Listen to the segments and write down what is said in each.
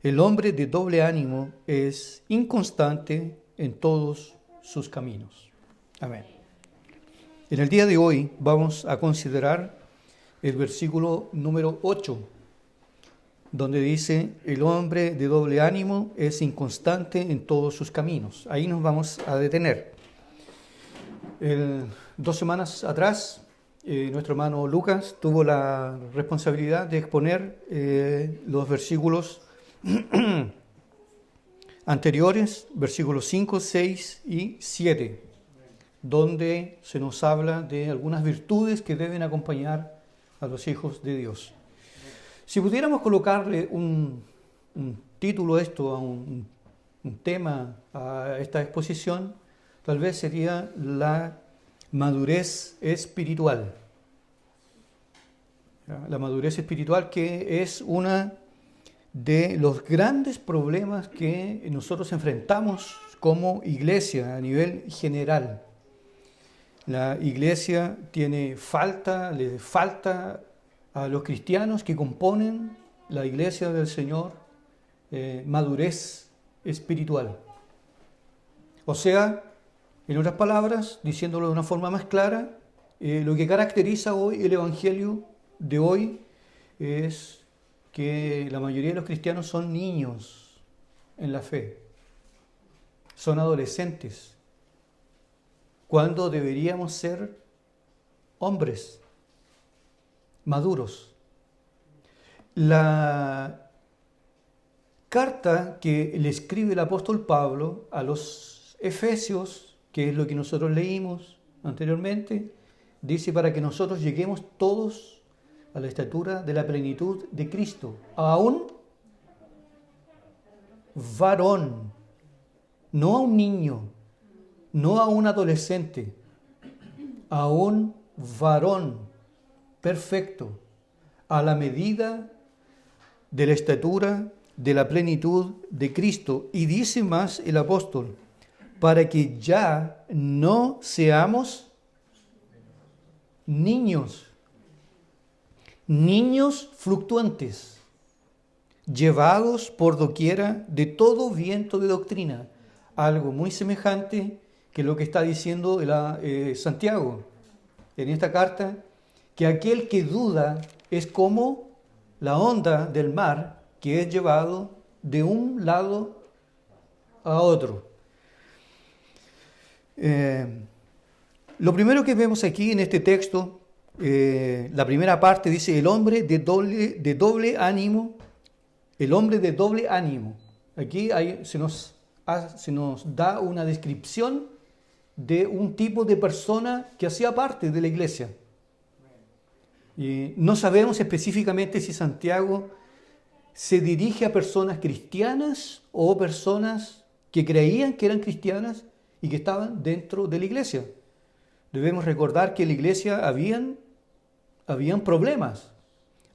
El hombre de doble ánimo es inconstante en todos sus caminos. Amén. En el día de hoy vamos a considerar el versículo número 8, donde dice, el hombre de doble ánimo es inconstante en todos sus caminos. Ahí nos vamos a detener. 2 semanas atrás, nuestro hermano Lucas tuvo la responsabilidad de exponer los versículos anteriores, versículos 5, 6 y 7, donde se nos habla de algunas virtudes que deben acompañar a los hijos de Dios. Si pudiéramos colocarle un título a esto, a un tema a esta exposición, tal vez sería la madurez espiritual. La madurez espiritual, que es una de los grandes problemas que nosotros enfrentamos como iglesia a nivel general. La iglesia le falta a los cristianos que componen la iglesia del Señor madurez espiritual. O sea, en otras palabras, diciéndolo de una forma más clara, lo que caracteriza hoy el evangelio de hoy es que la mayoría de los cristianos son niños en la fe, son adolescentes, cuando deberíamos ser hombres maduros. La carta que le escribe el apóstol Pablo a los Efesios, que es lo que nosotros leímos anteriormente, dice para que nosotros lleguemos todos a la estatura de la plenitud de Cristo, a un varón, no a un niño, no a un adolescente, a un varón perfecto, a la medida de la estatura de la plenitud de Cristo. Y dice más el apóstol, para que ya no seamos niños fluctuantes, llevados por doquiera de todo viento de doctrina. Algo muy semejante que lo que está diciendo Santiago en esta carta, que aquel que duda es como la onda del mar que es llevado de un lado a otro. Lo primero que vemos aquí en este texto, la primera parte dice el hombre de doble ánimo, el hombre de doble ánimo. Aquí se nos da una descripción de un tipo de persona que hacía parte de la iglesia. Y no sabemos específicamente si Santiago se dirige a personas cristianas o personas que creían que eran cristianas y que estaban dentro de la iglesia. Debemos recordar que en la iglesia habían problemas.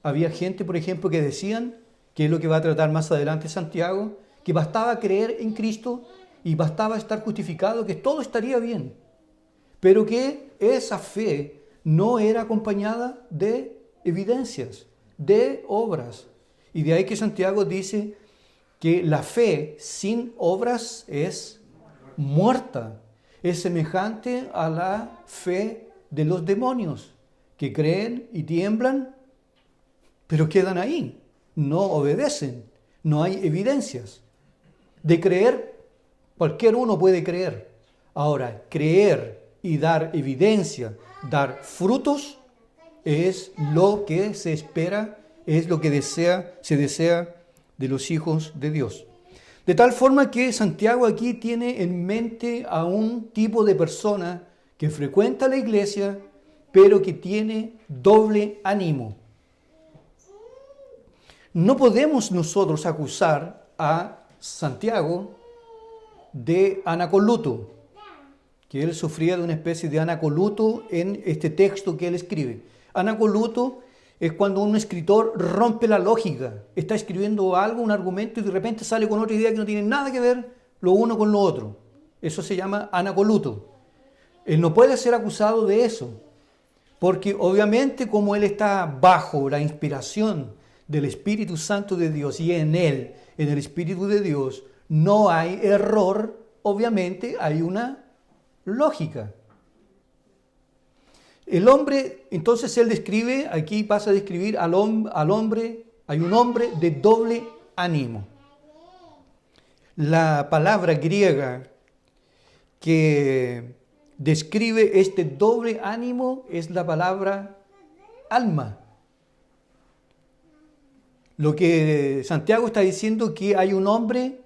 Había gente, por ejemplo, que decían, que es lo que va a tratar más adelante Santiago, que bastaba creer en Cristo y bastaba estar justificado, que todo estaría bien, pero que esa fe no era acompañada de evidencias, de obras. Y de ahí que Santiago dice que la fe sin obras es muerta, es semejante a la fe de los demonios, que creen y tiemblan, pero quedan ahí, no obedecen, no hay evidencias. De creer, cualquier uno puede creer. Ahora, creer y dar evidencia, dar frutos, es lo que se espera, es lo que se desea de los hijos de Dios. De tal forma que Santiago aquí tiene en mente a un tipo de persona que frecuenta la iglesia, pero que tiene doble ánimo. No podemos nosotros acusar a Santiago de anacoluto, que él sufría de una especie de anacoluto en este texto que él escribe. Anacoluto es cuando un escritor rompe la lógica, está escribiendo algo, un argumento, y de repente sale con otra idea que no tiene nada que ver lo uno con lo otro. Eso se llama anacoluto. Él no puede ser acusado de eso, porque obviamente como él está bajo la inspiración del Espíritu Santo de Dios y en Él, en el Espíritu de Dios, no hay error, obviamente hay una lógica. El hombre, entonces él describe, aquí pasa a describir al hombre, hay un hombre de doble ánimo. La palabra griega que describe este doble ánimo es la palabra alma. Lo que Santiago está diciendo que hay un hombre,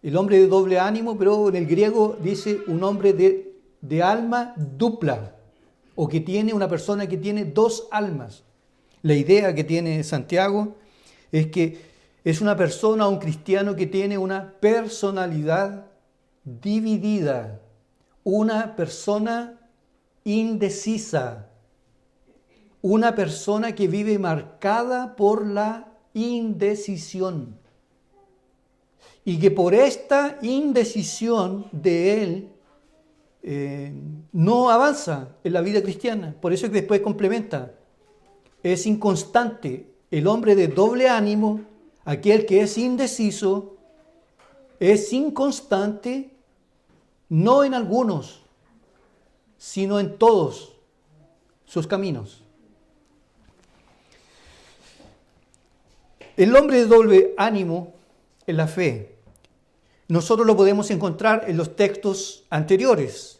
el hombre de doble ánimo, pero en el griego dice un hombre de alma dupla, o que tiene una persona que tiene dos almas. La idea que tiene Santiago es que es una persona, un cristiano que tiene una personalidad dividida, una persona indecisa, una persona que vive marcada por la indecisión. Y que por esta indecisión de él no avanza en la vida cristiana. Por eso es que después complementa. Es inconstante. El hombre de doble ánimo, aquel que es indeciso, es inconstante, no en algunos, sino en todos sus caminos. El hombre de doble ánimo en la fe, nosotros lo podemos encontrar en los textos anteriores,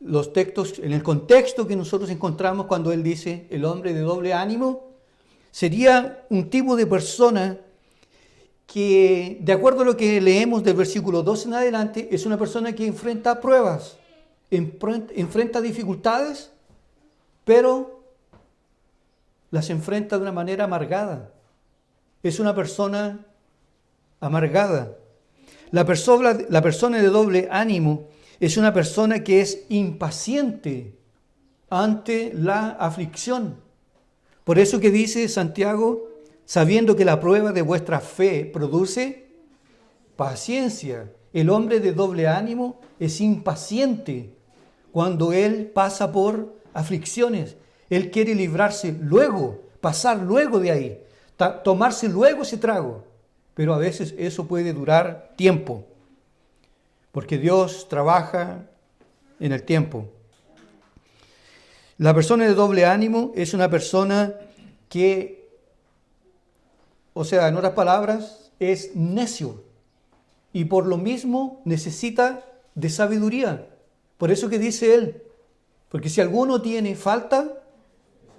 los textos en el contexto que nosotros encontramos cuando él dice el hombre de doble ánimo, sería un tipo de persona que, de acuerdo a lo que leemos del versículo 2 en adelante, es una persona que enfrenta pruebas, enfrenta dificultades, pero las enfrenta de una manera amargada. Es una persona amargada. La persona de doble ánimo es una persona que es impaciente ante la aflicción. Por eso que dice Santiago, sabiendo que la prueba de vuestra fe produce paciencia. El hombre de doble ánimo es impaciente cuando él pasa por aflicciones. Él quiere librarse luego, pasar luego de ahí, tomarse luego ese trago. Pero a veces eso puede durar tiempo, porque Dios trabaja en el tiempo. La persona de doble ánimo es una persona que, o sea, en otras palabras, es necio y por lo mismo necesita de sabiduría. Por eso que dice él, porque si alguno tiene falta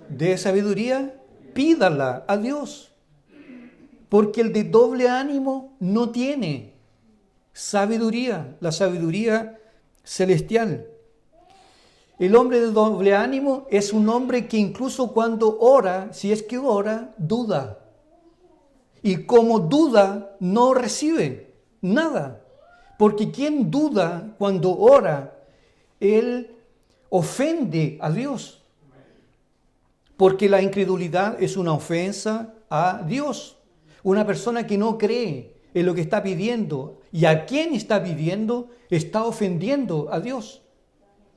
de sabiduría, pídala a Dios. Porque el de doble ánimo no tiene sabiduría, la sabiduría celestial. El hombre de doble ánimo es un hombre que incluso cuando ora, si es que ora, duda. Y como duda, no recibe nada. Porque quien duda cuando ora, él ofende a Dios. Porque la incredulidad es una ofensa a Dios. Una persona que no cree en lo que está pidiendo y a quién está pidiendo, está ofendiendo a Dios.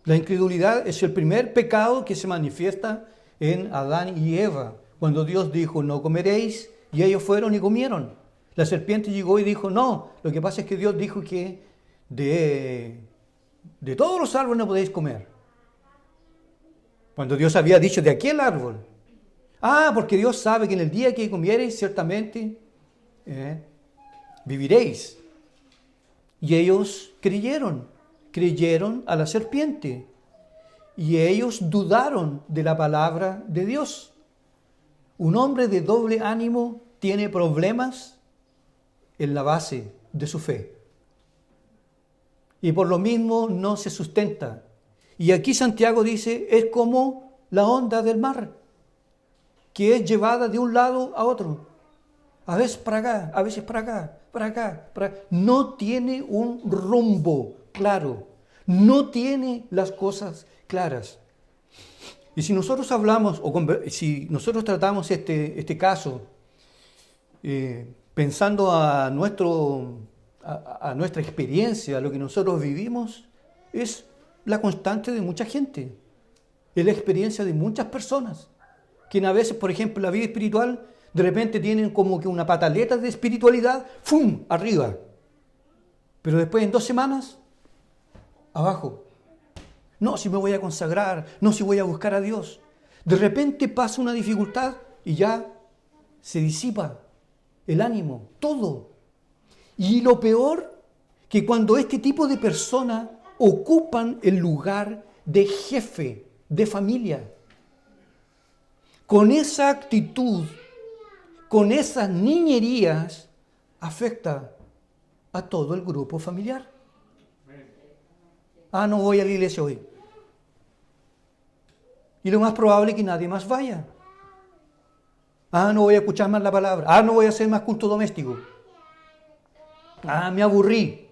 La incredulidad es el primer pecado que se manifiesta en Adán y Eva. Cuando Dios dijo, no comeréis, y ellos fueron y comieron. La serpiente llegó y dijo, no, lo que pasa es que Dios dijo que de todos los árboles no podéis comer. Cuando Dios había dicho de aquel árbol. Porque Dios sabe que en el día que comiereis, ciertamente viviréis. Y ellos creyeron a la serpiente. Y ellos dudaron de la palabra de Dios. Un hombre de doble ánimo tiene problemas en la base de su fe. Y por lo mismo no se sustenta. Y aquí Santiago dice, es como la onda del mar, que es llevada de un lado a otro. A veces para acá, a veces para acá, para acá, para acá. No tiene un rumbo claro. No tiene las cosas claras. Y si nosotros hablamos, si nosotros tratamos este caso, pensando a nuestra experiencia, a lo que nosotros vivimos, es la constante de mucha gente. Es la experiencia de muchas personas. Quien a veces, por ejemplo, en la vida espiritual De repente tienen como que una pataleta de espiritualidad, ¡fum!, arriba. Pero después en 2 semanas, abajo. No, si me voy a consagrar, no, si voy a buscar a Dios. De repente pasa una dificultad y ya se disipa el ánimo, todo. Y lo peor, que cuando este tipo de personas ocupan el lugar de jefe de familia, con esa actitud, con esas niñerías, afecta a todo el grupo familiar. Ah, no voy a la iglesia hoy. Y lo más probable es que nadie más vaya. Ah, no voy a escuchar más la palabra. Ah, no voy a hacer más culto doméstico. Ah, me aburrí.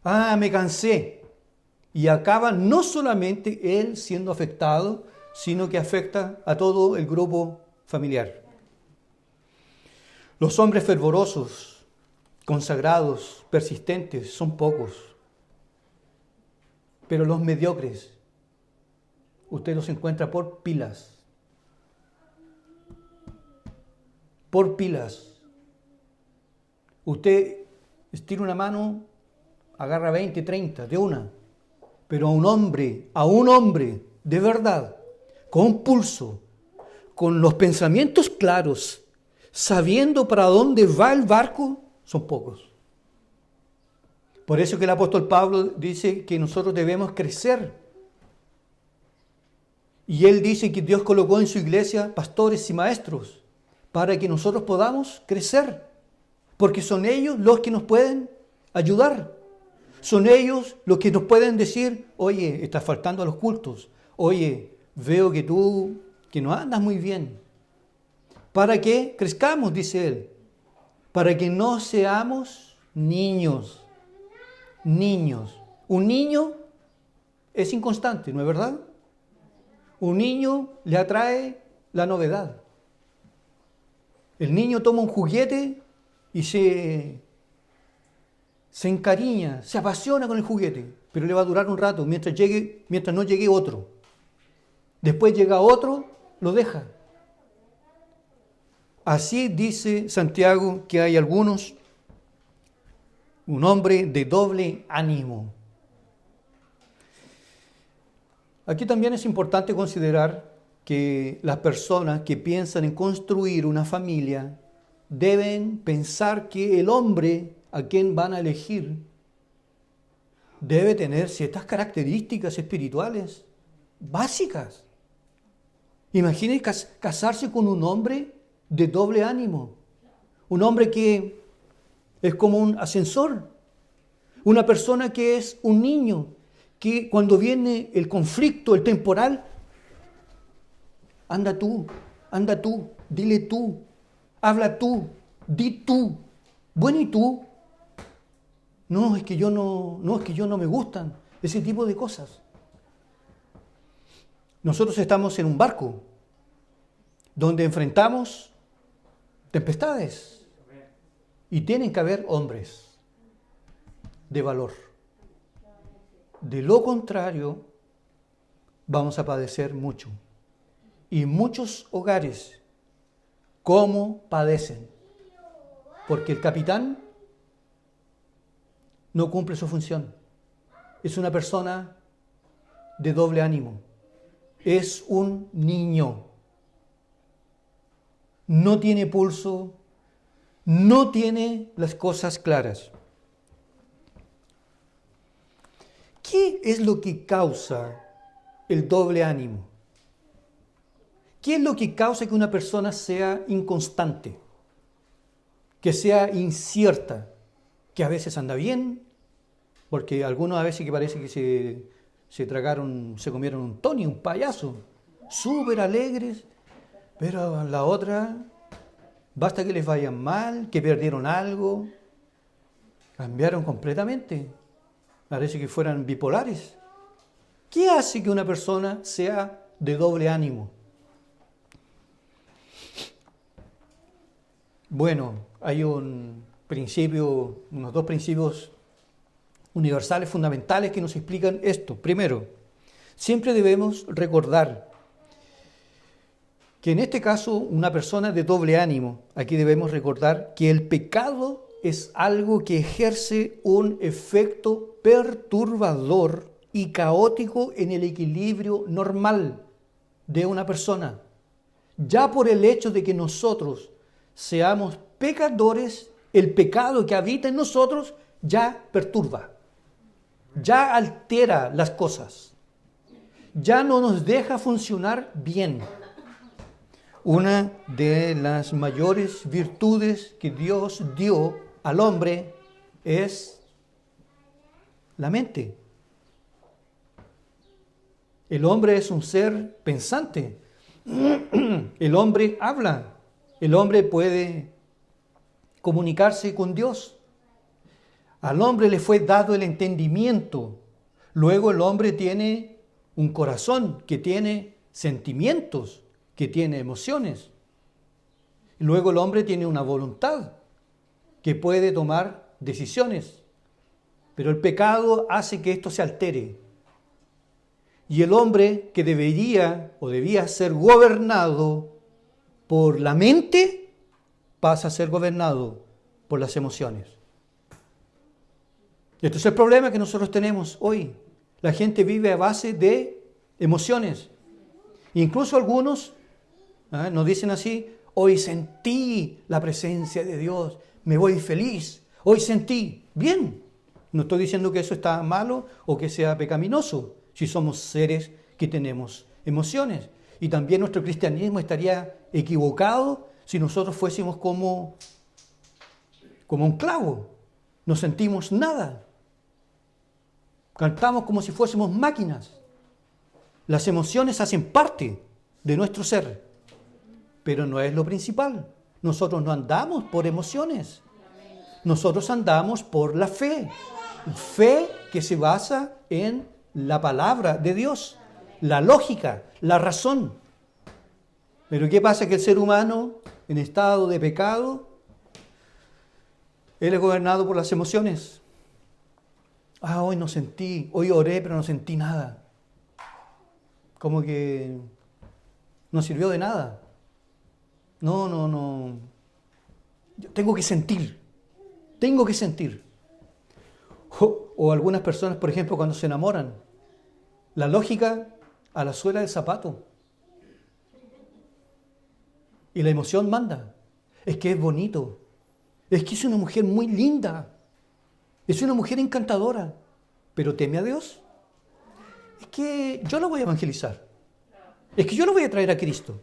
Ah, me cansé. Y acaba no solamente él siendo afectado, sino que afecta a todo el grupo familiar. Los hombres fervorosos, consagrados, persistentes, son pocos. Pero los mediocres, usted los encuentra por pilas. Por pilas. Usted estira una mano, agarra 20, 30, de una. Pero a un hombre de verdad, con pulso, con los pensamientos claros, sabiendo para dónde va el barco, son pocos. Por eso que el apóstol Pablo dice que nosotros debemos crecer. Y él dice que Dios colocó en su iglesia pastores y maestros para que nosotros podamos crecer. Porque son ellos los que nos pueden ayudar. Son ellos los que nos pueden decir, oye, estás faltando a los cultos. Oye, veo que tú que no andas muy bien. Para que crezcamos, dice él. Para que no seamos niños. Niños. Un niño es inconstante, ¿no es verdad? Un niño le atrae la novedad. El niño toma un juguete y se encariña, se apasiona con el juguete, pero le va a durar un rato, mientras no llegue otro. Después llega otro, lo deja. Así dice Santiago que hay algunos, un hombre de doble ánimo. Aquí también es importante considerar que las personas que piensan en construir una familia deben pensar que el hombre a quien van a elegir debe tener ciertas características espirituales básicas. Imaginen casarse con un hombre de doble ánimo, un hombre que es como un ascensor, una persona que es un niño, que cuando viene el conflicto, el temporal, anda tú, dile tú, habla tú, di tú, bueno, ¿y tú? No, es que yo no me gustan ese tipo de cosas. Nosotros estamos en un barco donde enfrentamos tempestades y tienen que haber hombres de valor. De lo contrario, vamos a padecer mucho. Y muchos hogares, ¿cómo padecen? Porque el capitán no cumple su función. Es una persona de doble ánimo. Es un niño. No tiene pulso, no tiene las cosas claras. ¿Qué es lo que causa el doble ánimo? ¿Qué es lo que causa que una persona sea inconstante? Que sea incierta, que a veces anda bien, porque algunos a veces que parece que se comieron un Tony, un payaso, súper alegres, pero la otra, basta que les vaya mal, que perdieron algo, cambiaron completamente. Parece que fueran bipolares. ¿Qué hace que una persona sea de doble ánimo? Bueno, hay unos dos principios universales fundamentales que nos explican esto. Primero, siempre debemos recordar que en este caso una persona de doble ánimo, aquí debemos recordar que el pecado es algo que ejerce un efecto perturbador y caótico en el equilibrio normal de una persona. Ya por el hecho de que nosotros seamos pecadores, el pecado que habita en nosotros ya perturba, ya altera las cosas, ya no nos deja funcionar bien. Una de las mayores virtudes que Dios dio al hombre es la mente. El hombre es un ser pensante. El hombre habla. El hombre puede comunicarse con Dios. Al hombre le fue dado el entendimiento. Luego el hombre tiene un corazón que tiene sentimientos, que tiene emociones. Luego el hombre tiene una voluntad que puede tomar decisiones. Pero el pecado hace que esto se altere. Y el hombre que debería o debía ser gobernado por la mente, pasa a ser gobernado por las emociones. Y este es el problema que nosotros tenemos hoy. La gente vive a base de emociones. Incluso algunos nos dicen así: hoy sentí la presencia de Dios, me voy feliz, hoy sentí. Bien, no estoy diciendo que eso está malo o que sea pecaminoso, si somos seres que tenemos emociones. Y también nuestro cristianismo estaría equivocado si nosotros fuésemos como un clavo, no sentimos nada. Cantamos como si fuésemos máquinas. Las emociones hacen parte de nuestro ser, pero no es lo principal. Nosotros no andamos por emociones. Nosotros andamos por la fe. Fe que se basa en la palabra de Dios, la lógica, la razón. Pero ¿qué pasa? Que el ser humano, en estado de pecado, él es gobernado por las emociones. Hoy no sentí, hoy oré, pero no sentí nada. Como que no sirvió de nada. No. Yo tengo que sentir. O algunas personas, por ejemplo, cuando se enamoran, la lógica a la suela del zapato. Y la emoción manda. Es que es bonito. Es que es una mujer muy linda. Es una mujer encantadora. Pero ¿teme a Dios? Es que yo la voy a evangelizar. Es que yo la voy a traer a Cristo.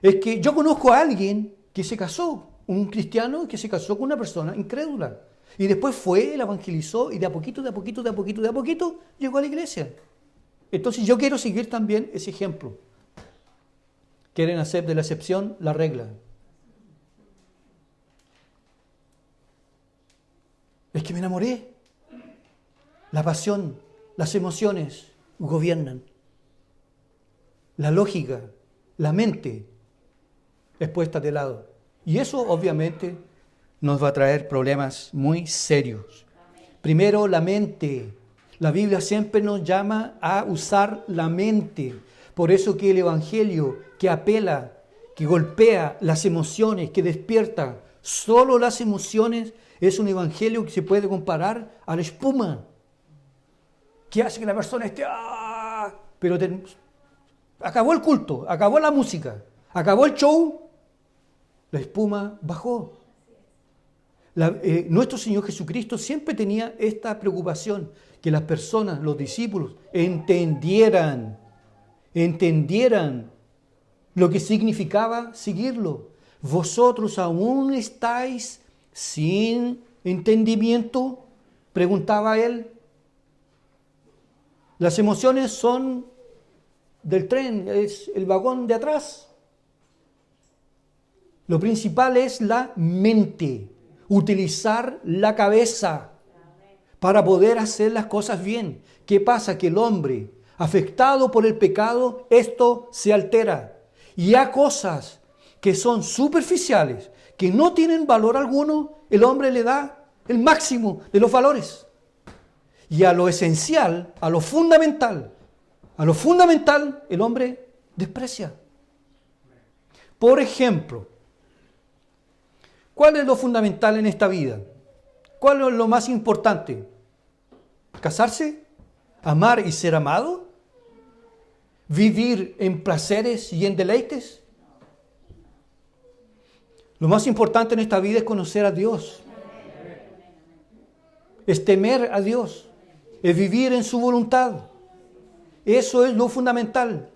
Es que yo conozco a alguien que se casó, un cristiano que se casó con una persona incrédula. Y después fue, la evangelizó y de a poquito llegó a la iglesia. Entonces yo quiero seguir también ese ejemplo. Quieren hacer de la excepción la regla. Es que me enamoré. La pasión, las emociones gobiernan. La lógica, la mente es puesta de lado. Y eso obviamente nos va a traer problemas muy serios. Primero, la mente. La Biblia siempre nos llama a usar la mente. Por eso que el Evangelio que apela, que golpea las emociones, que despierta solo las emociones, es un Evangelio que se puede comparar a la espuma, que hace que la persona esté... Pero acabó el culto, acabó la música, acabó el show, la espuma bajó. Nuestro Señor Jesucristo siempre tenía esta preocupación, que las personas, los discípulos, entendieran lo que significaba seguirlo. ¿Vosotros aún estáis sin entendimiento?, preguntaba él. Las emociones son del tren, es el vagón de atrás. Lo principal es la mente, utilizar la cabeza para poder hacer las cosas bien. ¿Qué pasa? Que el hombre, afectado por el pecado, esto se altera. Y a cosas que son superficiales, que no tienen valor alguno, el hombre le da el máximo de los valores. Y a lo esencial, a lo fundamental, el hombre desprecia. Por ejemplo, ¿cuál es lo fundamental en esta vida? ¿Cuál es lo más importante? ¿Casarse? ¿Amar y ser amado? ¿Vivir en placeres y en deleites? Lo más importante en esta vida es conocer a Dios. Es temer a Dios. Es vivir en su voluntad. Eso es lo fundamental.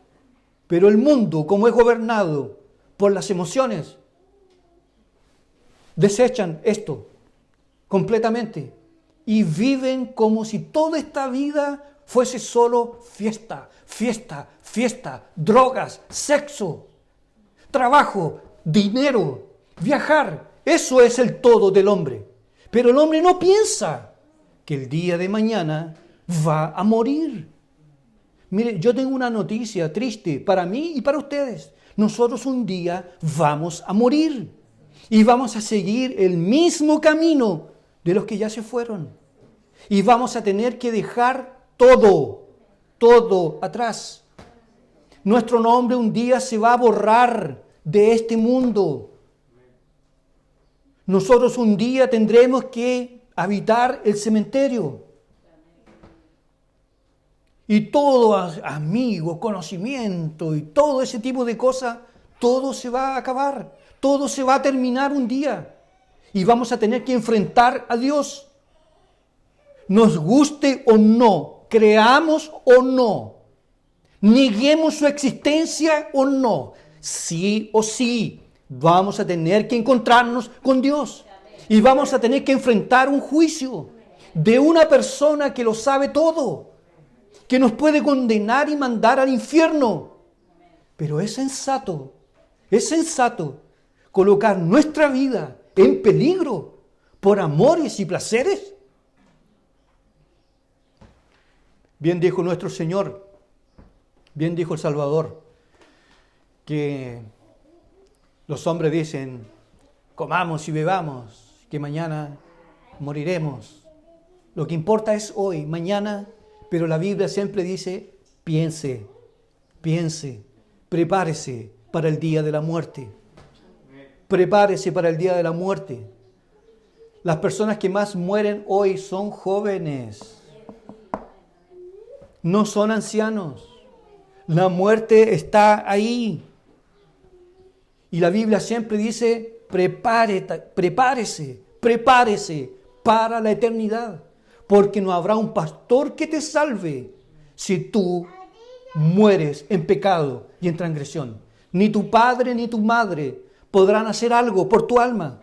Pero el mundo, como es gobernado por las emociones, desechan esto completamente y viven como si toda esta vida fuese solo fiesta, fiesta, fiesta, drogas, sexo, trabajo, dinero, viajar. Eso es el todo del hombre. Pero el hombre no piensa que el día de mañana va a morir. Mire, yo tengo una noticia triste para mí y para ustedes. Nosotros un día vamos a morir y vamos a seguir el mismo camino de los que ya se fueron. Y vamos a tener que dejar todo atrás. Nuestro nombre un día se va a borrar de este mundo. Nosotros un día tendremos que habitar el cementerio. Y todo, amigos, conocimiento y todo ese tipo de cosas, todo se va a acabar. Todo se va a terminar un día. Y vamos a tener que enfrentar a Dios. Nos guste o no, creamos o no, neguemos su existencia o no, sí o sí, vamos a tener que encontrarnos con Dios. Y vamos a tener que enfrentar un juicio de una persona que lo sabe todo, que nos puede condenar y mandar al infierno. Pero es sensato colocar nuestra vida en peligro por amores y placeres. Bien dijo nuestro Señor, bien dijo el Salvador, que los hombres dicen, comamos y bebamos, que mañana moriremos. Lo que importa es hoy, mañana, pero la Biblia siempre dice, piense, prepárese para el día de la muerte. Prepárese para el día de la muerte. Las personas que más mueren hoy son jóvenes. No son ancianos. La muerte está ahí. Y la Biblia siempre dice, prepárese para la eternidad. Porque no habrá un pastor que te salve si tú mueres en pecado y en transgresión. Ni tu padre ni tu madre podrán hacer algo por tu alma.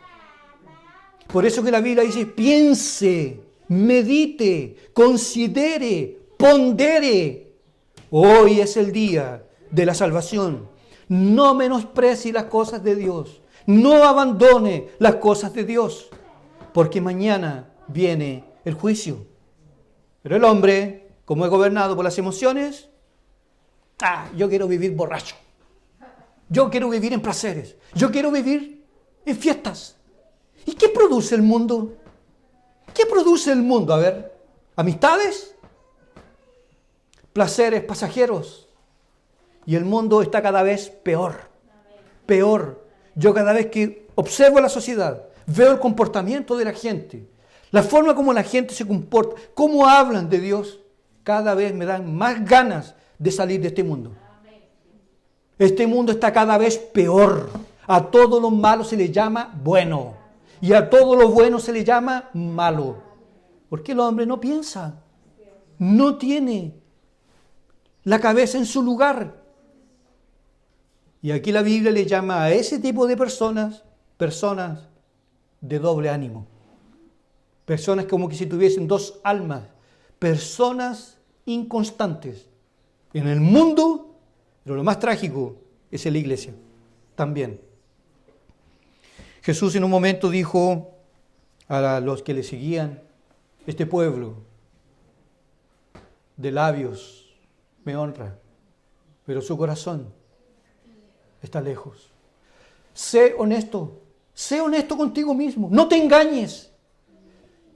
Por eso que la Biblia dice, piense, medite, considere, pondere. Hoy es el día de la salvación. No menosprecie las cosas de Dios. No abandone las cosas de Dios. Porque mañana viene el juicio. Pero el hombre, como es gobernado por las emociones, yo quiero vivir borracho. Yo quiero vivir en placeres. Yo quiero vivir en fiestas. ¿Y qué produce el mundo? ¿Qué produce el mundo? A ver, amistades, placeres pasajeros. Y el mundo está cada vez peor. Peor. Yo cada vez que observo la sociedad, veo el comportamiento de la gente, la forma como la gente se comporta, cómo hablan de Dios, cada vez me dan más ganas de salir de este mundo. Este mundo está cada vez peor. A todo lo malo se le llama bueno. Y a todo lo bueno se le llama malo. Porque el hombre no piensa. No tiene la cabeza en su lugar. Y aquí la Biblia le llama a ese tipo de personas de doble ánimo. Personas como que si tuviesen dos almas. Personas inconstantes. En el mundo, pero lo más trágico es en la iglesia también. Jesús en un momento dijo a los que le seguían, este pueblo de labios me honra, pero su corazón está lejos. Sé honesto contigo mismo, no te engañes.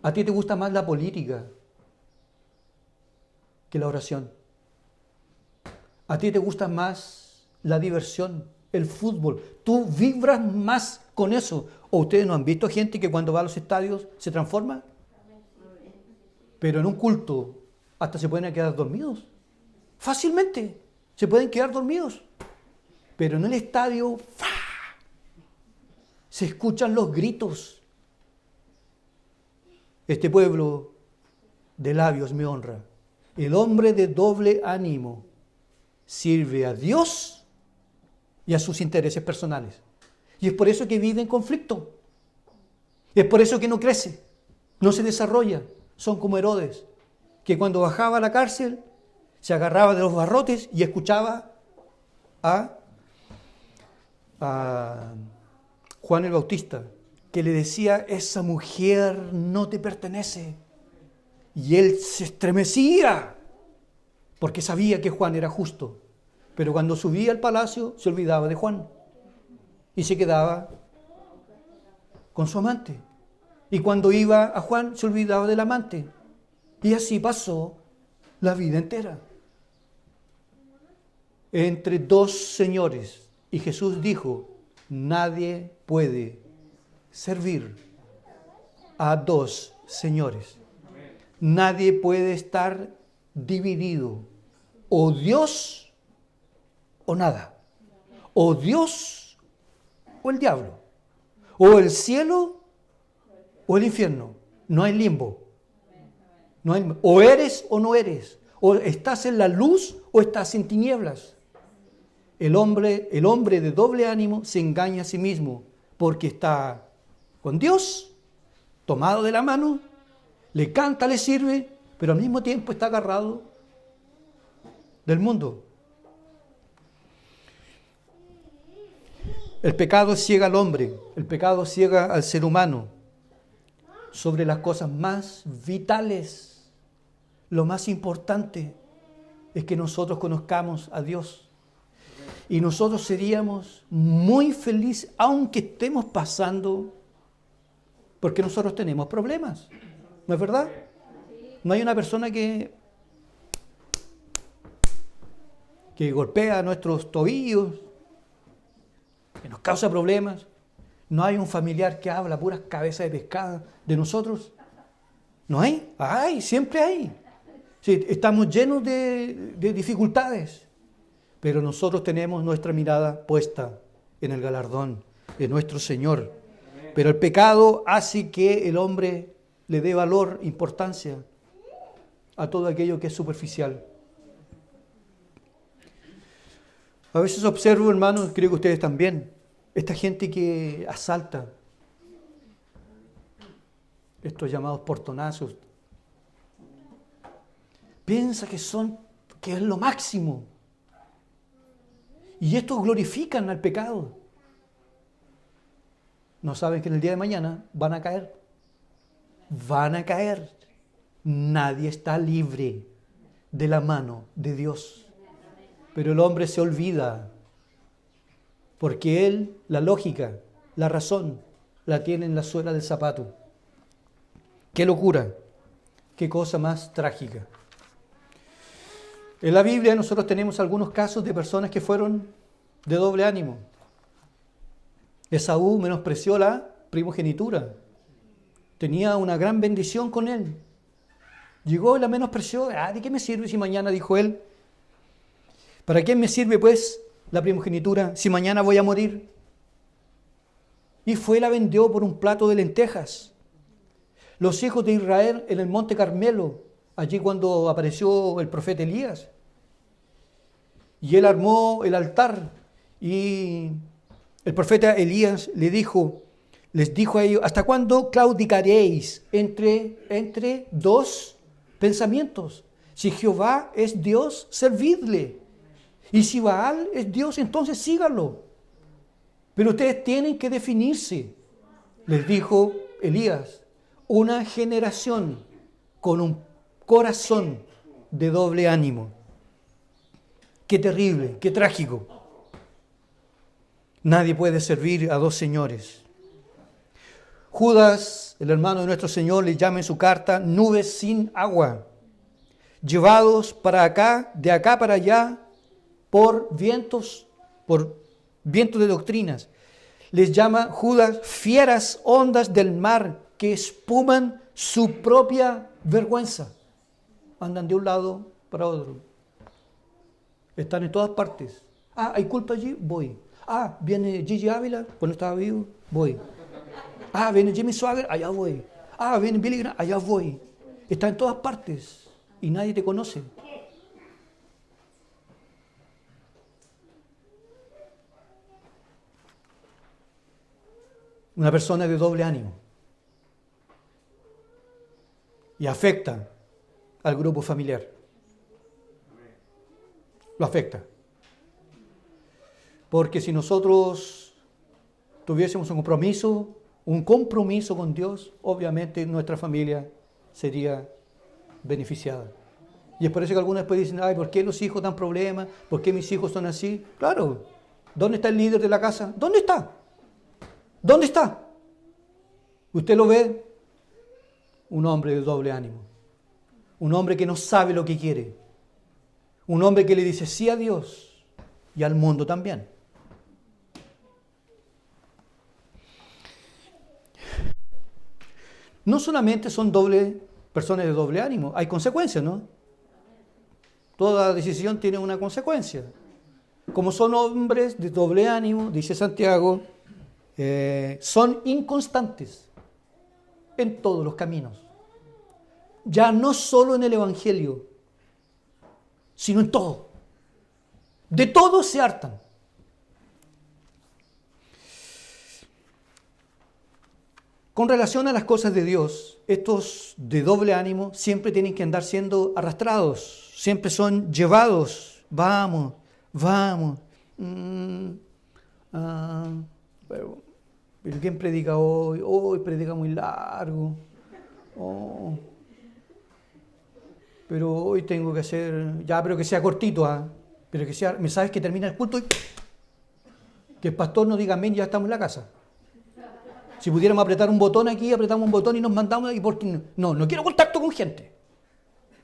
A ti te gusta más la política que la oración. A ti te gusta más la diversión el fútbol. Tú vibras más con eso. ¿O ustedes no han visto gente que cuando va a los estadios se transforma? Pero en un culto hasta se pueden quedar dormidos. Fácilmente se pueden quedar dormidos. Pero en el estadio ¡fa! Se escuchan los gritos. Este pueblo de labios me honra. El hombre de doble ánimo sirve a Dios y a sus intereses personales. Y es por eso que vive en conflicto. Es por eso que no crece, no se desarrolla. Son como Herodes, que cuando bajaba a la cárcel se agarraba de los barrotes y escuchaba a Juan el Bautista, que le decía, esa mujer no te pertenece. Y él se estremecía, porque sabía que Juan era justo. Pero cuando subía al palacio se olvidaba de Juan y se quedaba con su amante. Y cuando iba a Juan se olvidaba del amante. Y así pasó la vida entera. Entre dos señores. Y Jesús dijo, nadie puede servir a dos señores. Nadie puede estar dividido. O Dios o nada. O Dios o el diablo. O el cielo o el infierno. No hay limbo. No hay, o eres o no eres. O estás en la luz o estás en tinieblas. El hombre de doble ánimo se engaña a sí mismo porque está con Dios, tomado de la mano, le canta, le sirve, pero al mismo tiempo está agarrado del mundo. El pecado ciega al hombre, el pecado ciega al ser humano sobre las cosas más vitales. Lo más importante es que nosotros conozcamos a Dios. Y nosotros seríamos muy felices, aunque estemos pasando, porque nosotros tenemos problemas. ¿No es verdad? No hay una persona que golpea nuestros tobillos, que nos causa problemas. No hay un familiar que habla puras cabezas de pescado de nosotros. ¿No hay? Hay, siempre hay. Sí, estamos llenos de dificultades. Pero nosotros tenemos nuestra mirada puesta en el galardón de nuestro Señor. Pero el pecado hace que el hombre le dé valor, importancia a todo aquello que es superficial. A veces observo, hermanos, creo que ustedes también, esta gente que asalta, estos llamados portonazos, piensa que es lo máximo. Y estos glorifican al pecado. No saben que en el día de mañana van a caer. Van a caer. Nadie está libre de la mano de Dios. Pero el hombre se olvida. Porque él, la lógica, la razón, la tiene en la suela del zapato. ¡Qué locura! ¡Qué cosa más trágica! En la Biblia nosotros tenemos algunos casos de personas que fueron de doble ánimo. Esaú menospreció la primogenitura. Tenía una gran bendición con él. Llegó y la menospreció. ¿De qué me sirve si mañana, dijo él? ¿Para qué me sirve pues la primogenitura si mañana voy a morir? Y fue y la vendió por un plato de lentejas. Los hijos de Israel en el monte Carmelo, allí cuando apareció el profeta Elías. Y él armó el altar y el profeta Elías les dijo a ellos, ¿hasta cuándo claudicaréis entre dos pensamientos? Si Jehová es Dios, servidle. Y si Baal es Dios, entonces síganlo. Pero ustedes tienen que definirse, les dijo Elías, una generación con un corazón de doble ánimo. Qué terrible, qué trágico. Nadie puede servir a dos señores. Judas, el hermano de nuestro Señor, le llama en su carta nubes sin agua, llevados para acá, de acá para allá, por vientos, por vientos de doctrinas. Les llama Judas fieras ondas del mar que espuman su propia vergüenza. Andan de un lado para otro. Están en todas partes. Ah, ¿hay culpa allí? Voy. Ah, viene Gigi Ávila, cuando estaba vivo, voy. Ah, viene Jimmy Swagger, allá voy. Ah, viene Billy Graham, allá voy. Está en todas partes y nadie te conoce. Una persona de doble ánimo. Y afecta al grupo familiar. Lo afecta. Porque si nosotros tuviésemos un compromiso con Dios, obviamente nuestra familia sería beneficiada. Y es por eso que algunos después dicen, ay, ¿por qué los hijos dan problemas? ¿Por qué mis hijos son así? Claro, ¿dónde está el líder de la casa? ¿Dónde está? ¿Dónde está? ¿Usted lo ve? Un hombre de doble ánimo. Un hombre que no sabe lo que quiere. Un hombre que le dice sí a Dios y al mundo también. No solamente son personas de doble ánimo, hay consecuencias, ¿no? Toda decisión tiene una consecuencia. Como son hombres de doble ánimo, dice Santiago, son inconstantes en todos los caminos. Ya no solo en el Evangelio, sino en todo. De todo se hartan. Con relación a las cosas de Dios, estos de doble ánimo siempre tienen que andar siendo arrastrados, siempre son llevados. Vamos. Pero ¿quién predica hoy? Hoy predica muy largo. Oh. Pero hoy tengo que hacer, ya, pero que sea cortito, pero que sea, ¿me sabes que termina el culto? Que el pastor nos diga amén, ya estamos en la casa. Si pudiéramos apretar un botón aquí, apretamos un botón y nos mandamos aquí porque no quiero contacto con gente.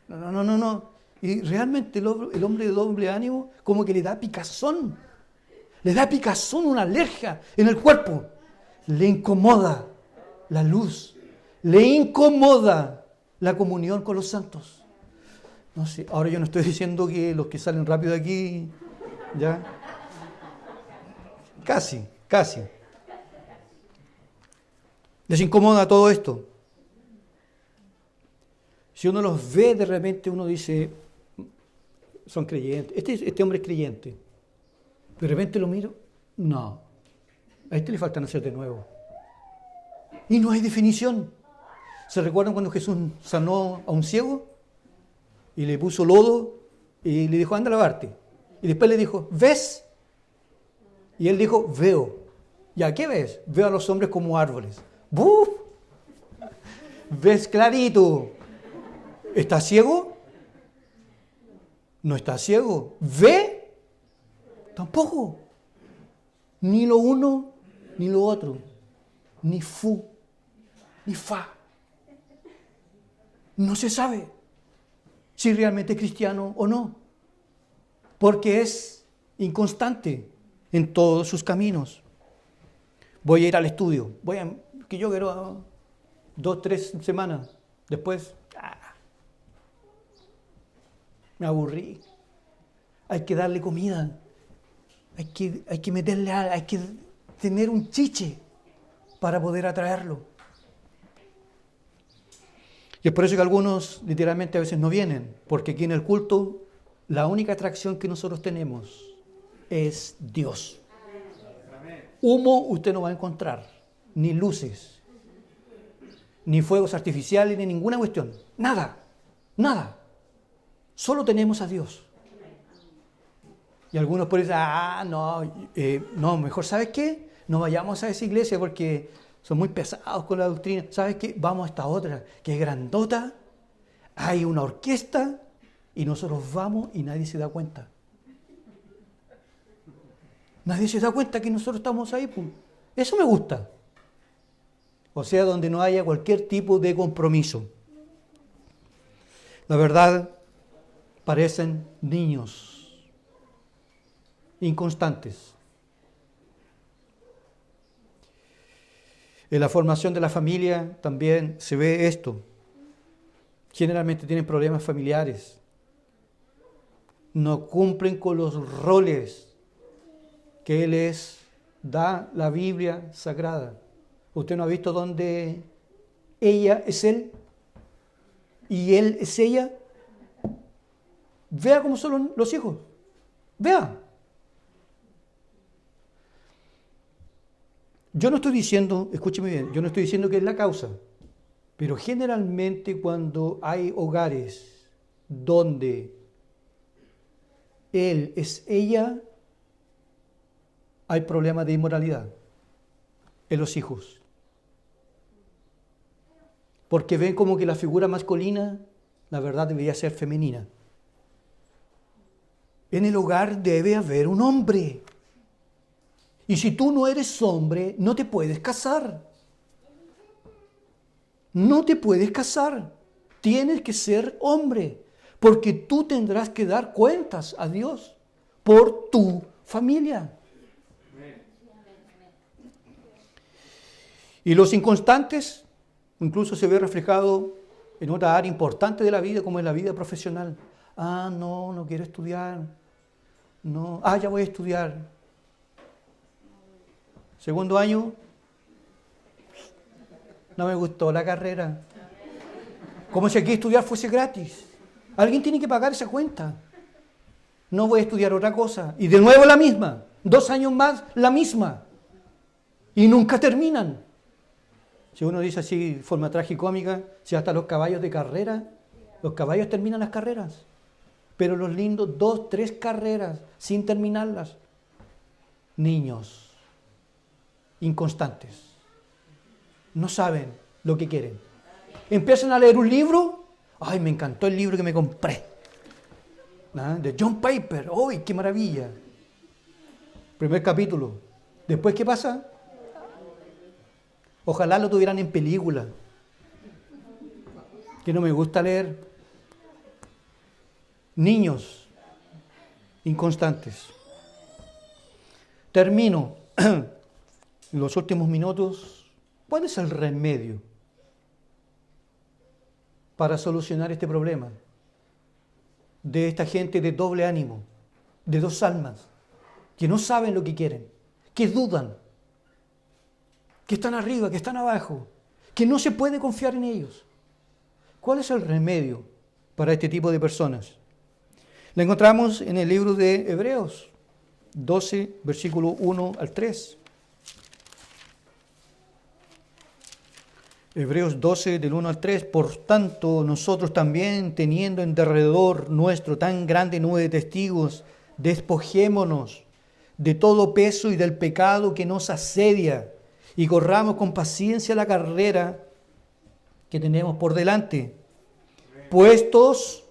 No. Y realmente el hombre de doble ánimo como que le da picazón. Le da picazón, una alergia en el cuerpo. Le incomoda la luz. Le incomoda la comunión con los santos. No sé, ahora yo no estoy diciendo que los que salen rápido de aquí, ya. Casi. Les incomoda todo esto. Si uno los ve, de repente uno dice, son creyentes. Este hombre es creyente. De repente lo miro, no. A este le falta nacer de nuevo. Y no hay definición. ¿Se recuerdan cuando Jesús sanó a un ciego? Y le puso lodo y le dijo, anda a lavarte. Y después le dijo, ¿ves? Y él dijo, veo. ¿Ya qué ves? Veo a los hombres como árboles. ¡Buf! ¿Ves clarito? ¿Está ciego? No está ciego. ¿Ve? Tampoco. Ni lo uno, ni lo otro. Ni fu, ni fa. No se sabe si realmente es cristiano o no. Porque es inconstante en todos sus caminos. Voy a ir al estudio. Que yo quiero 2, 3 semanas. Después, me aburrí. Hay que darle comida. Hay que meterle algo. Hay que tener un chiche para poder atraerlo. Y es por eso que algunos literalmente a veces no vienen. Porque aquí en el culto, la única atracción que nosotros tenemos es Dios. Humo usted no va a encontrar. Ni luces, ni fuegos artificiales, ni ninguna cuestión. Nada. Solo tenemos a Dios. Y algunos por eso, no, mejor, ¿sabes qué? No vayamos a esa iglesia porque son muy pesados con la doctrina. ¿Sabes qué? Vamos a esta otra, que es grandota, hay una orquesta, y nosotros vamos y nadie se da cuenta. Nadie se da cuenta que nosotros estamos ahí. Pues. Eso me gusta. O sea, donde no haya cualquier tipo de compromiso. La verdad, parecen niños inconstantes. En la formación de la familia también se ve esto. Generalmente tienen problemas familiares. No cumplen con los roles que les da la Biblia Sagrada. ¿Usted no ha visto dónde ella es él y él es ella? Vea cómo son los hijos. Vea. Yo no estoy diciendo, escúcheme bien, yo no estoy diciendo que es la causa, pero generalmente cuando hay hogares donde él es ella, hay problemas de inmoralidad en los hijos. Porque ven como que la figura masculina, la verdad, debería ser femenina. En el hogar debe haber un hombre. Y si tú no eres hombre, no te puedes casar. No te puedes casar. Tienes que ser hombre, porque tú tendrás que dar cuentas a Dios por tu familia. Y los inconstantes, incluso se ve reflejado en otra área importante de la vida, como en la vida profesional. No quiero estudiar. No, ya voy a estudiar. Segundo año, no me gustó la carrera. Como si aquí estudiar fuese gratis. Alguien tiene que pagar esa cuenta. No voy a estudiar otra cosa. Y de nuevo la misma. 2 años más, la misma. Y nunca terminan. Si uno dice así, de forma tragicómica, si hasta los caballos de carrera, los caballos terminan las carreras. Pero los lindos, 2, 3 carreras sin terminarlas. Niños inconstantes. No saben lo que quieren. Empiezan a leer un libro. Me encantó el libro que me compré. De John Piper. ¡Ay, qué maravilla! Primer capítulo. Después, ¿qué pasa? Ojalá lo tuvieran en película. Que no me gusta leer. Niños inconstantes. Termino. En los últimos minutos, ¿cuál es el remedio para solucionar este problema de esta gente de doble ánimo, de 2 almas, que no saben lo que quieren, que dudan, que están arriba, que están abajo, que no se puede confiar en ellos? ¿Cuál es el remedio para este tipo de personas? Lo encontramos en el libro de Hebreos 12, versículo 1 al 3. Hebreos 12, del 1 al 3. Por tanto, nosotros también, teniendo en derredor nuestro tan grande nube de testigos, despojémonos de todo peso y del pecado que nos asedia, y corramos con paciencia la carrera que tenemos por delante, puestos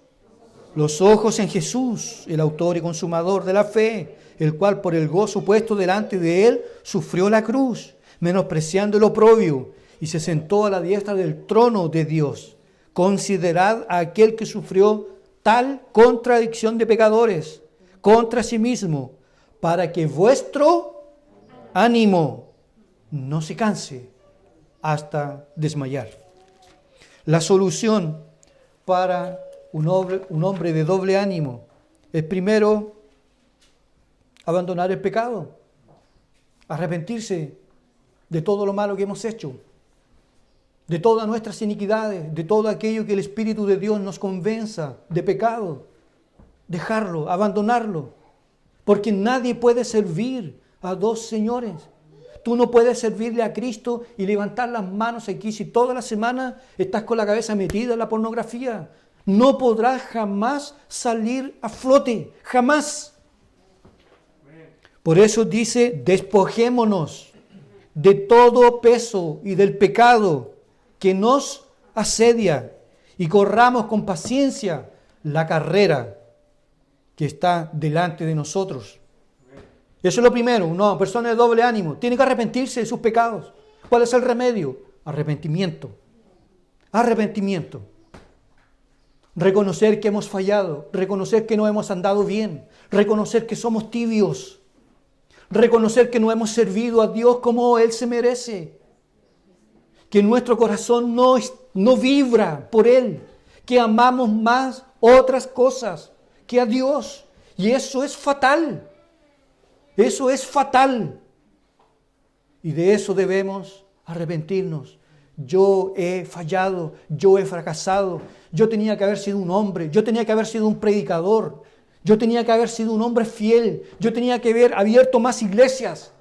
los ojos en Jesús, el autor y consumador de la fe, el cual por el gozo puesto delante de él sufrió la cruz, menospreciando el oprobio, y se sentó a la diestra del trono de Dios. Considerad a aquel que sufrió tal contradicción de pecadores contra sí mismo, para que vuestro ánimo no se canse hasta desmayar. La solución para un hombre de doble ánimo es primero abandonar el pecado, arrepentirse de todo lo malo que hemos hecho, de todas nuestras iniquidades, de todo aquello que el Espíritu de Dios nos convenza de pecado, dejarlo, abandonarlo, porque nadie puede servir a 2 señores. Tú no puedes servirle a Cristo y levantar las manos aquí si toda la semana estás con la cabeza metida en la pornografía. No podrás jamás salir a flote, jamás. Por eso dice, despojémonos de todo peso y del pecado que nos asedia y corramos con paciencia la carrera que está delante de nosotros. Eso es lo primero. Una persona de doble ánimo tiene que arrepentirse de sus pecados. ¿Cuál es el remedio? Arrepentimiento. Arrepentimiento. Reconocer que hemos fallado, reconocer que no hemos andado bien, reconocer que somos tibios, reconocer que no hemos servido a Dios como Él se merece. que nuestro corazón no vibra por Él, que amamos más otras cosas que a Dios. Y eso es fatal. Eso es fatal. Y de eso debemos arrepentirnos. Yo he fallado, yo he fracasado, yo tenía que haber sido un hombre, yo tenía que haber sido un predicador, yo tenía que haber sido un hombre fiel, yo tenía que haber abierto más iglesias,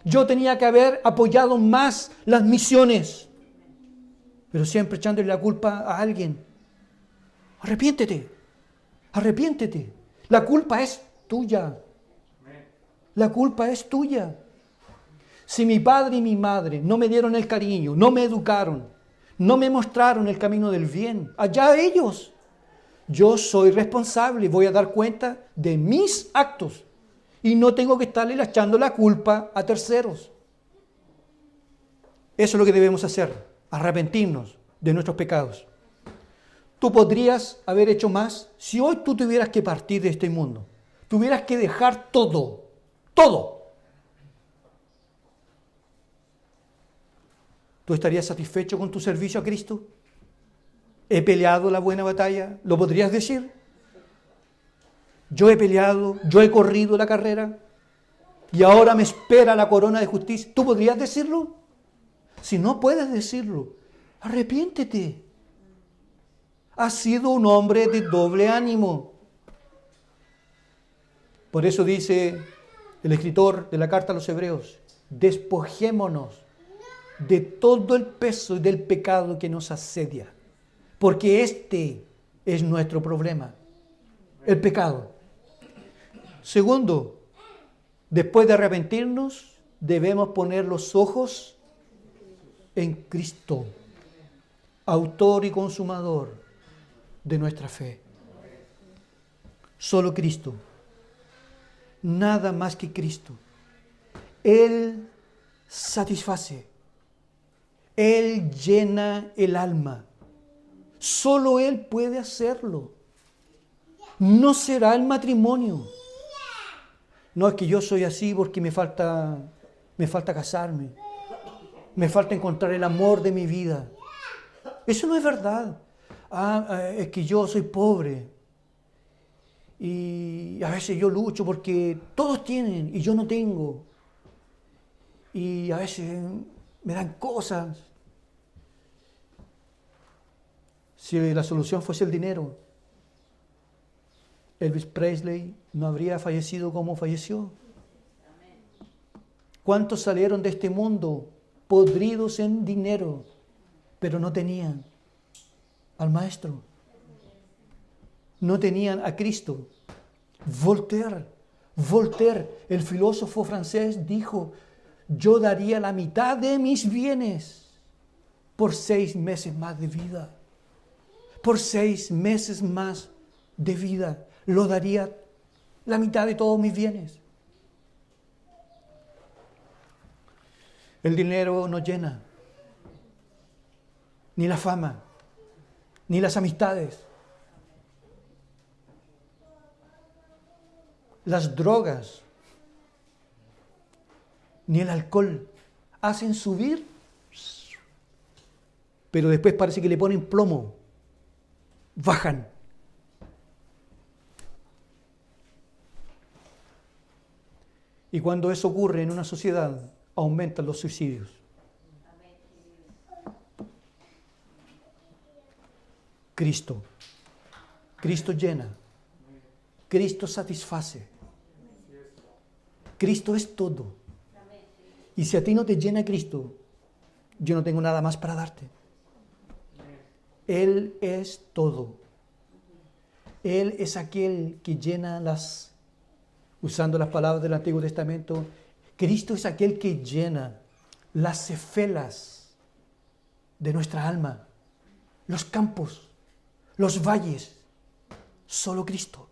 yo tenía que haber apoyado más las misiones, pero siempre echándole la culpa a alguien. Arrepiéntete, arrepiéntete, la culpa es tuya, la culpa es tuya. Si mi padre y mi madre no me dieron el cariño, no me educaron, no me mostraron el camino del bien, allá ellos. Yo soy responsable, voy a dar cuenta de mis actos y no tengo que estarle echando la culpa a terceros. Eso es lo que debemos hacer, arrepentirnos de nuestros pecados. Tú podrías haber hecho más si hoy tú tuvieras que partir de este mundo, tuvieras que dejar todo, todo. ¿Tú estarías satisfecho con tu servicio a Cristo? ¿He peleado la buena batalla? ¿Lo podrías decir? Yo he peleado, yo he corrido la carrera y ahora me espera la corona de justicia. ¿Tú podrías decirlo? Si no puedes decirlo, arrepiéntete. Has sido un hombre de doble ánimo. Por eso dice el escritor de la carta a los Hebreos, despojémonos de todo el peso y del pecado que nos asedia, porque este es nuestro problema, el pecado. Segundo, después de arrepentirnos, debemos poner los ojos en Cristo, autor y consumador de nuestra fe. Solo Cristo, nada más que Cristo. Él satisface. Él llena el alma. Solo Él puede hacerlo. No será el matrimonio. No es que yo soy así porque me falta casarme. Me falta encontrar el amor de mi vida. Eso no es verdad. Es que yo soy pobre. Y a veces yo lucho porque todos tienen y yo no tengo. Y a veces me dan cosas. Si la solución fuese el dinero, Elvis Presley no habría fallecido como falleció. ¿Cuántos salieron de este mundo podridos en dinero, pero no tenían al Maestro? No tenían a Cristo. Voltaire, el filósofo francés, dijo: yo daría la mitad de mis bienes por 6 meses más de vida. Por 6 meses más de vida, lo daría la mitad de todos mis bienes. El dinero no llena, ni la fama, ni las amistades. Las drogas, ni el alcohol hacen subir, pero después parece que le ponen plomo. Bajan. Y cuando eso ocurre en una sociedad, aumentan los suicidios. Cristo llena. Cristo satisface. Cristo es todo. Y si a ti no te llena Cristo, yo no tengo nada más para darte. Él es todo. Él es aquel que llena usando las palabras del Antiguo Testamento, Cristo es aquel que llena las cefelas de nuestra alma, los campos, los valles. Solo Cristo.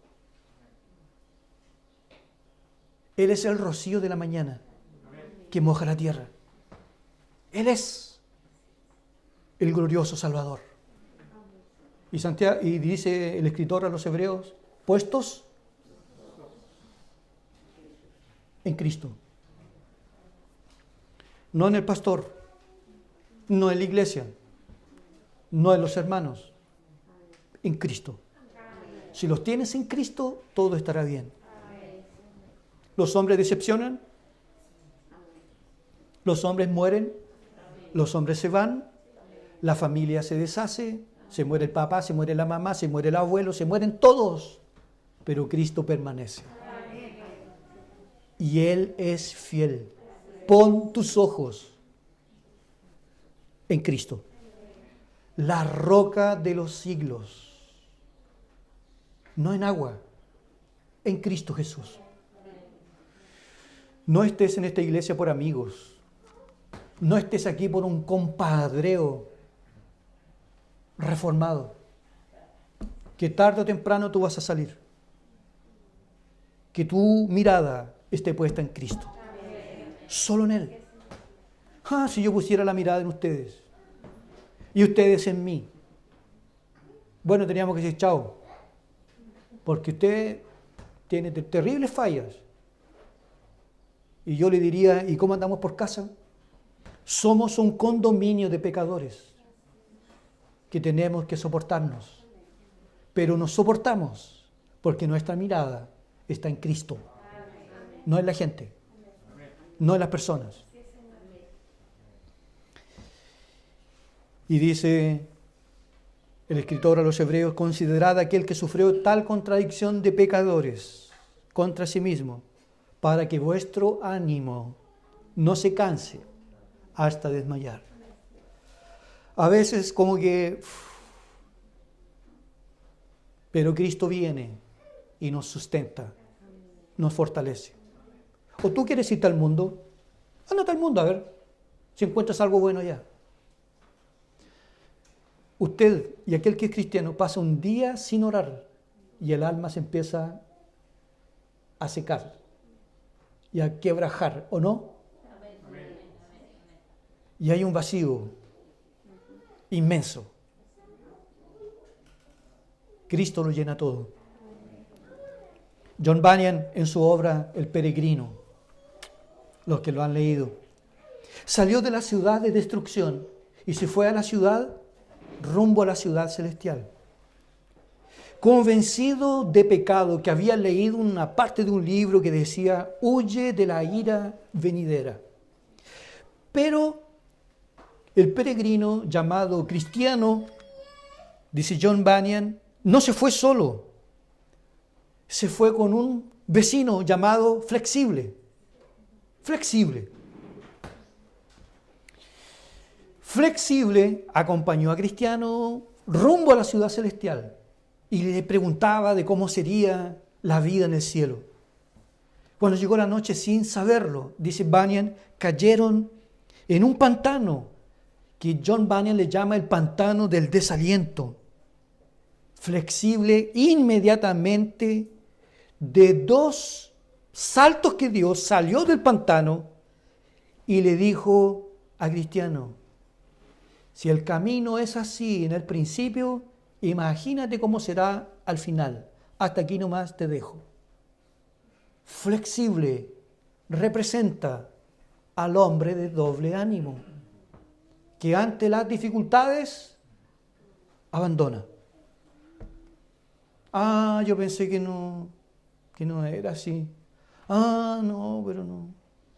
Él es el rocío de la mañana que moja la tierra. Él es el glorioso Salvador. Y dice el escritor a los Hebreos, puestos en Cristo. No en el pastor, No en la iglesia, no en los hermanos, en Cristo. Si los tienes en Cristo, todo estará bien. Los hombres decepcionan, los hombres mueren, los hombres se van, la familia se deshace, se muere el papá, se muere la mamá, se muere el abuelo, se mueren todos, pero Cristo permanece. Y Él es fiel. Pon tus ojos en Cristo, la roca de los siglos. No en agua, en Cristo Jesús. No estés en esta iglesia por amigos. No estés aquí por un compadreo reformado. Que tarde o temprano tú vas a salir. Que tu mirada esté puesta en Cristo. Solo en Él. Si yo pusiera la mirada en ustedes y ustedes en mí, bueno, teníamos que decir chao, porque usted tiene terribles fallas. Y yo le diría, ¿y cómo andamos por casa? Somos un condominio de pecadores que tenemos que soportarnos, pero nos soportamos porque nuestra mirada está en Cristo, no en la gente, no en las personas. Y dice el escritor a los hebreos, considerad aquel que sufrió tal contradicción de pecadores contra sí mismo, para que vuestro ánimo no se canse hasta desmayar. A veces como que, pero Cristo viene y nos sustenta, nos fortalece. ¿O tú quieres irte al mundo? Ándate al mundo a ver si encuentras algo bueno allá. Usted y aquel que es cristiano pasa un día sin orar y el alma se empieza a secar y a quebrajar, ¿o no? Y hay un vacío inmenso. Cristo lo llena todo. John Bunyan, en su obra El Peregrino, los que lo han leído, salió de la ciudad de destrucción y se fue a la ciudad rumbo a la ciudad celestial. Convencido de pecado, que había leído una parte de un libro que decía, huye de la ira venidera. Pero el peregrino llamado cristiano, dice John Bunyan, no se fue solo. Se fue con un vecino llamado Flexible. Flexible acompañó a Cristiano rumbo a la ciudad celestial y le preguntaba de cómo sería la vida en el cielo. Cuando llegó la noche, sin saberlo, dice Bunyan, cayeron en un pantano que John Bunyan le llama el pantano del desaliento. Flexible inmediatamente, de 2 saltos que dio, salió del pantano y le dijo a Cristiano, si el camino es así en el principio, imagínate cómo será al final. Hasta aquí nomás te dejo. Flexible representa al hombre de doble ánimo, que ante las dificultades abandona. Yo pensé que no era así. No, pero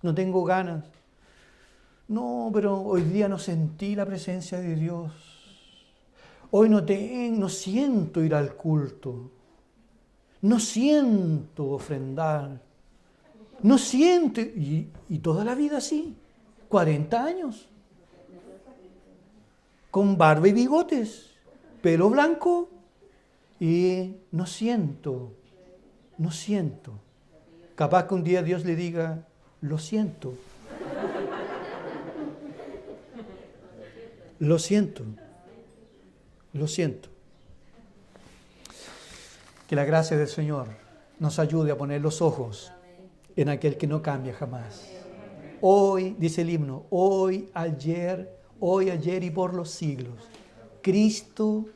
no tengo ganas. No, pero hoy día no sentí la presencia de Dios. Hoy no siento ir al culto. No siento ofrendar. No siento. Y toda la vida así. 40 años. Con barba y bigotes. Pelo blanco. Y no siento. Capaz que un día Dios le diga, lo siento. Lo siento. Que la gracia del Señor nos ayude a poner los ojos en aquel que no cambia jamás. Hoy, dice el himno, hoy, ayer y por los siglos. Cristo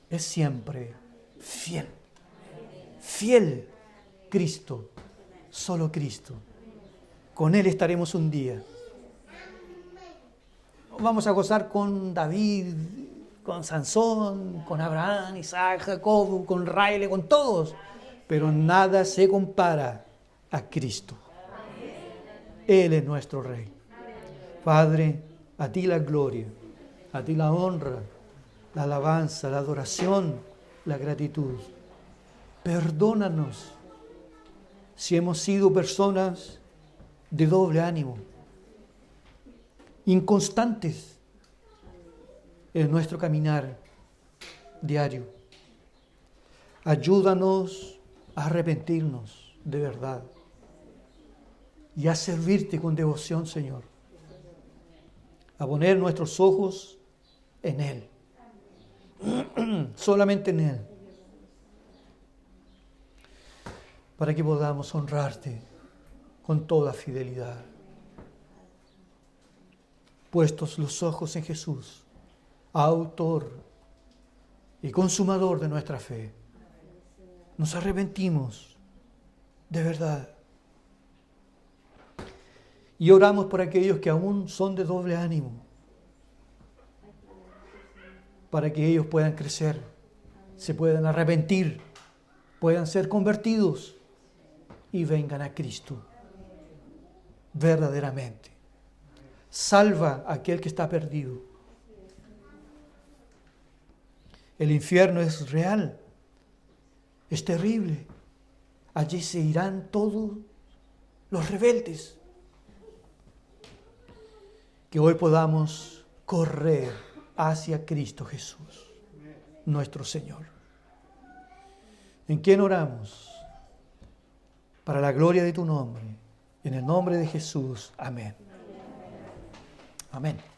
es siempre fiel. Fiel Cristo, solo Cristo. Con Él estaremos un día. vamos a gozar con David, con Sansón, con Abraham, Isaac, Jacob, con Raele, con todos. Pero nada se compara a Cristo. Él es nuestro Rey. Padre, a ti la gloria, a ti la honra, la alabanza, la adoración, la gratitud. Perdónanos si hemos sido personas de doble ánimo, inconstantes en nuestro caminar diario. Ayúdanos a arrepentirnos de verdad y a servirte con devoción, Señor. A poner nuestros ojos en Él, solamente en Él, para que podamos honrarte con toda fidelidad. Puestos los ojos en Jesús, autor y consumador de nuestra fe, nos arrepentimos de verdad. Y oramos por aquellos que aún son de doble ánimo, para que ellos puedan crecer, se puedan arrepentir, puedan ser convertidos y vengan a Cristo verdaderamente. Salva a aquel que está perdido. El infierno es real, es terrible. Allí se irán todos los rebeldes. Que hoy podamos correr hacia Cristo Jesús, nuestro Señor. ¿En quién oramos? Para la gloria de tu nombre, en el nombre de Jesús. Amén. Amén.